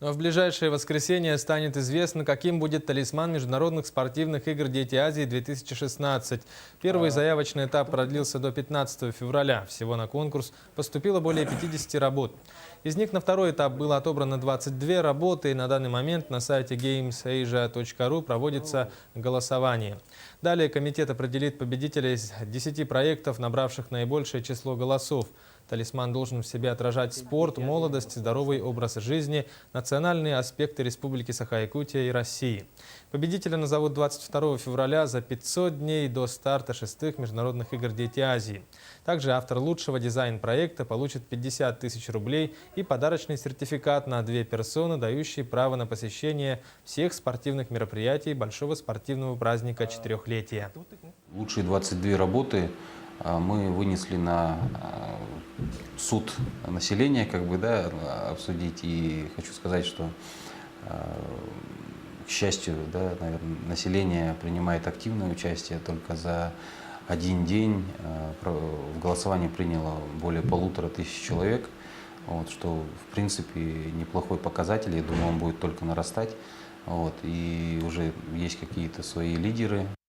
Но в ближайшее воскресенье станет известно, каким будет талисман международных спортивных игр «Дети Азии-2016». Первый заявочный этап продлился до 15 февраля. Всего на конкурс поступило более 50 работ. Из них на второй этап было отобрано 22 работы, и на данный момент на сайте gamesasia.ru проводится голосование. Далее комитет определит победителя из 10 проектов, набравших наибольшее число голосов. Талисман должен в себе отражать спорт, молодость, здоровый образ жизни, национальные аспекты Республики Саха-Якутия и России. Победителя назовут 22 февраля за 500 дней до старта 6-х международных игр «Дети Азии». Также автор лучшего дизайн-проекта получит 50 тысяч рублей и подарочный сертификат на 2 персоны, дающий право на посещение всех спортивных мероприятий большого спортивного праздника четырехлетия. Лучшие 22 работы мы вынесли на суд населения, обсудить. И хочу сказать, что, к счастью, наверное, население принимает активное участие. Только за один день в голосовании приняло более 1500 человек, что, в принципе, неплохой показатель. Я думаю, он будет только нарастать. И уже есть какие-то свои лидеры.